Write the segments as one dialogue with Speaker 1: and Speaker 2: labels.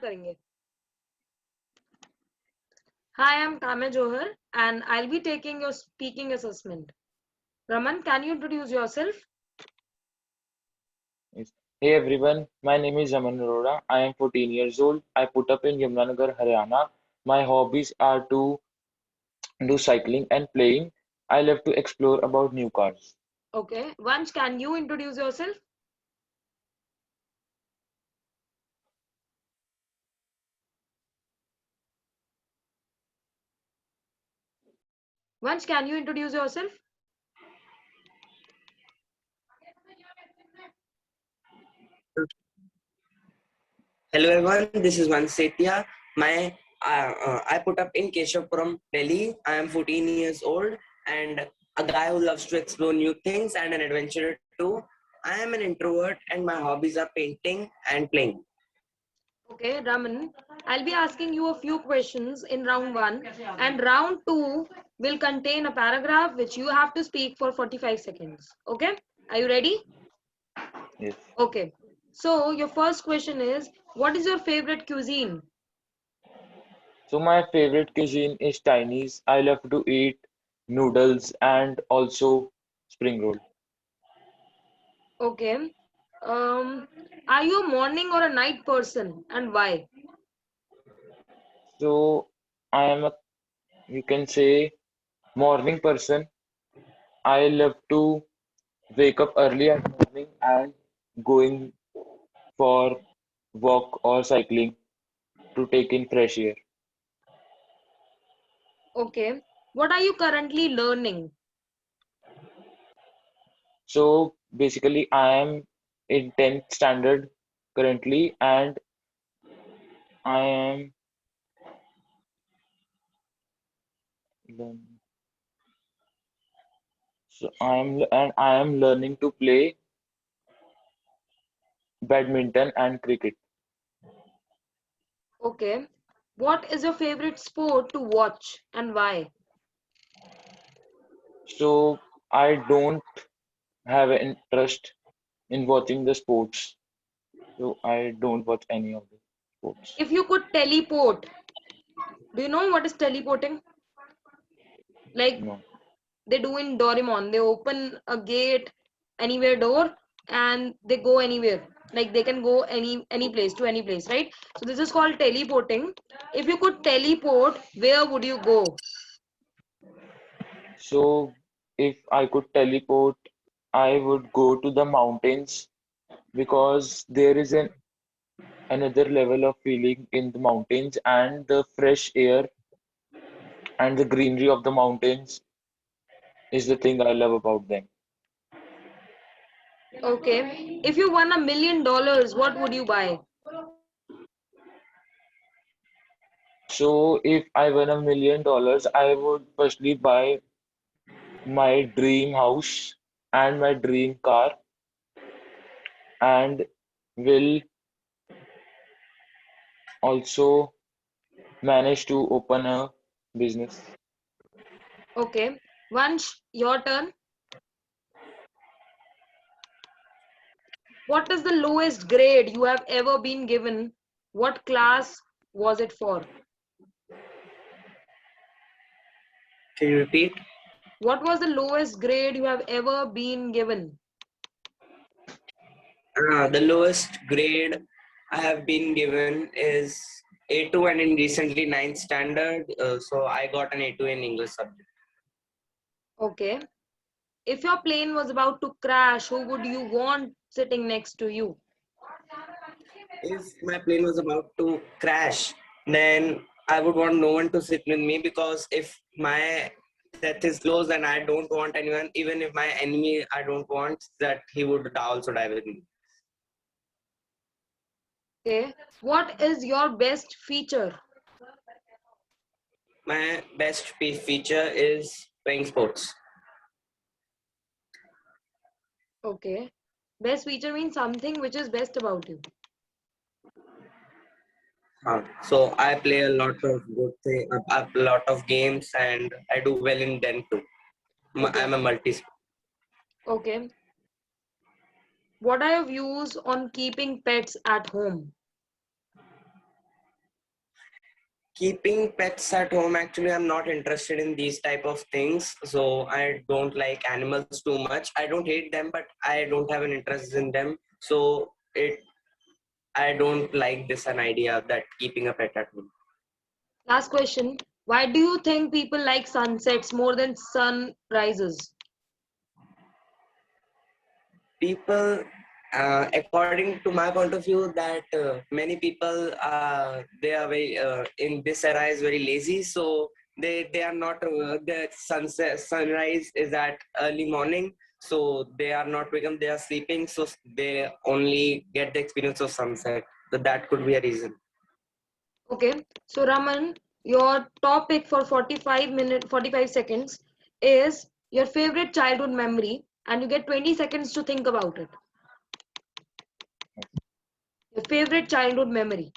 Speaker 1: करेंगे. Hi, I'm Kame Johar and I'll be taking your speaking assessment. Raman, can you introduce yourself?
Speaker 2: Yes. Hey everyone, my name is Raman Arora. I am 14 years old. I put up in Yamunanagar, Haryana. My hobbies are to do cycling and playing. I love to explore about new cars.
Speaker 1: Okay. Vansh, can you introduce yourself? Vansh, can you introduce yourself?
Speaker 3: Hello everyone, this is Vansetia. I put up in Keshavpuram, Delhi. I am 14 years old and a guy who loves to explore new things and an adventurer too. I am an introvert and my hobbies are painting and playing.
Speaker 1: Okay, Raman, I'll be asking you a few questions in round 1 and round 2 will contain a paragraph which you have to speak for 45 seconds. Okay, are you ready?
Speaker 2: Yes.
Speaker 1: Okay, so your first question is, what is your favorite cuisine?
Speaker 2: So my favorite cuisine is Chinese. I love to eat noodles and also spring roll.
Speaker 1: Okay, are you a morning or a night person and why?
Speaker 2: So I am a, you can say, morning person. I love to wake up early at morning and going for walk or cycling to take in fresh air.
Speaker 1: Okay, what are you currently learning?
Speaker 2: So basically, I am in 10th standard currently, and I am learn- I am learning to play badminton and cricket.
Speaker 1: Okay, what is your favorite sport to watch and why?
Speaker 2: So I don't have an interest in watching the sports. So I don't watch any of the sports.
Speaker 1: If you could teleport, do you know what is teleporting? Like
Speaker 2: No.
Speaker 1: they do in Doraemon, they open a gate, anywhere door, and they go anywhere. Like they can go any place to any place, right? So this is called teleporting. If you could teleport, where would you go?
Speaker 2: So if I could teleport, I would go to the mountains because there is another level of feeling in the mountains, and the fresh air and the greenery of the mountains is the thing I love about them.
Speaker 1: Okay. If you won $1 million, what would you buy?
Speaker 2: So if I won $1 million, I would firstly buy my dream house and my dream car, and will also manage to open a business.
Speaker 1: Okay. Vansh, your turn. What is the lowest grade you have ever been given? What class was it for?
Speaker 3: Can you repeat?
Speaker 1: What was the lowest grade you have ever been given?
Speaker 3: The lowest grade I have been given is A2 and in recently ninth standard. So I got an A2 in English subject.
Speaker 1: Okay. If your plane was about to crash, who would you want sitting next to you?
Speaker 3: If my plane was about to crash, then I would want no one to sit with me because if my death is close and I don't want anyone, even if my enemy, I don't want that he would also die with me.
Speaker 1: Okay. What is your best feature?
Speaker 3: My best feature is playing sports.
Speaker 1: Okay. Best feature means something which is best about you.
Speaker 3: So I play a lot of a lot of games, and I do well in them too.
Speaker 1: Okay.
Speaker 3: I'm a multi.
Speaker 1: Okay. What are your views on keeping pets at home?
Speaker 3: Keeping pets at home, actually, I'm not interested in these type of things. So I don't like animals too much. I don't hate them, but I don't have an interest in them. So I don't like this an idea that keeping a pet at home.
Speaker 1: Last question. Why do you think people like sunsets more than sunrises?
Speaker 3: People, according to my point of view, that many people they are very in this era is very lazy, so they are not the sunrise is at early morning, so they are not waking, they are sleeping, so they only get the experience of sunset. So that could be a reason.
Speaker 1: Okay. So Raman, your topic for 45 seconds is your favorite childhood memory, and you get 20 seconds to think about it. Your favorite childhood memory.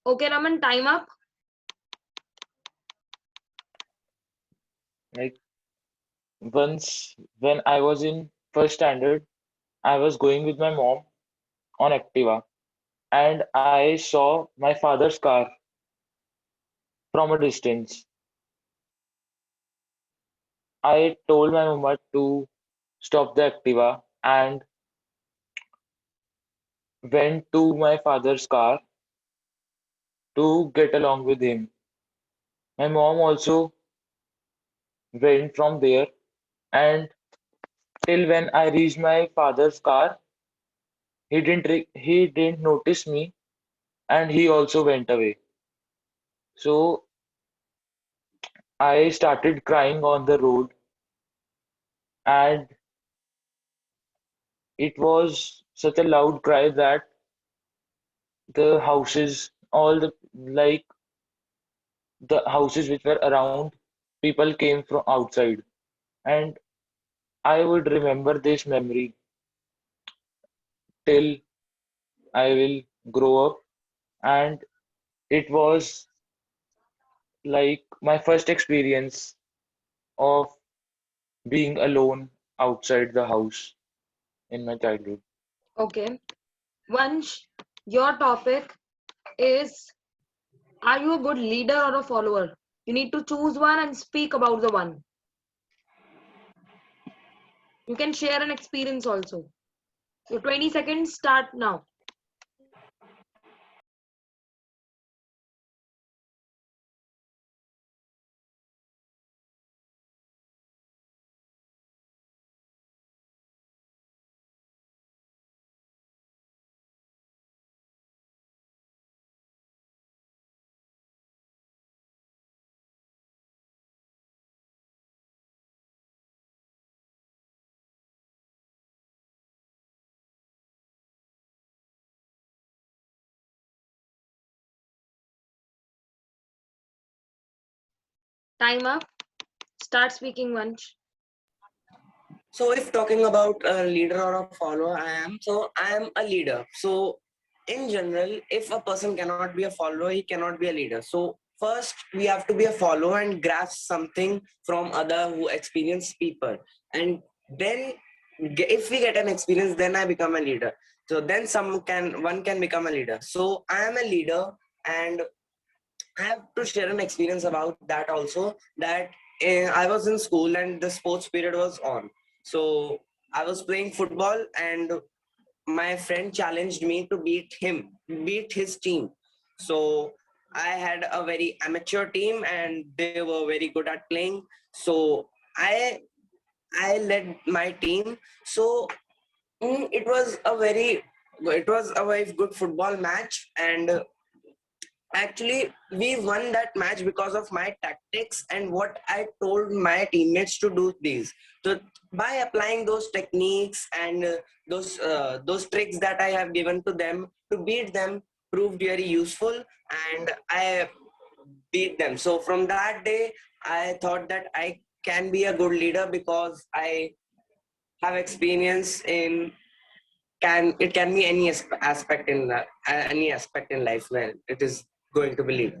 Speaker 1: Okay, Raman, time up.
Speaker 2: Like once when I was in first standard, I was going with my mom on Activa and I saw my father's car from a distance. I told my mama to stop the Activa and went to my father's car to get along with him. My mom also went from there and till when I reached my father's car, he didn't notice me and he also went away. So I started crying on the road and it was such a loud cry that the houses, all the like the houses which were around, people came from outside. And I would remember this memory till I will grow up. And it was like my first experience of being alone outside the house in my childhood.
Speaker 1: Okay. Vansh, your topic is, are you a good leader or a follower? You need to choose one and speak about the one. You can share an experience also. Your 20 seconds start now. Time up. Start speaking, Vansh.
Speaker 3: So if talking about a leader or a follower, I am a leader. So in general, if a person cannot be a follower, he cannot be a leader. So first we have to be a follower and grasp something from other who experienced people. And then if we get an experience, then I become a leader. So then one can become a leader. So I am a leader and I have to share an experience about that also. That I was in school and the sports period was on. So I was playing football and my friend challenged me to beat his team. So I had a very amateur team and they were very good at playing. So I I led my team. So it was a very good football match and actually, we won that match because of my tactics and what I told my teammates to do these. So by applying those techniques and those tricks that I have given to them to beat them proved very useful. And beat them. So from that day, I thought that I can be a good leader because I have experience in it can be any aspect in any aspect in life where it is going to be lead.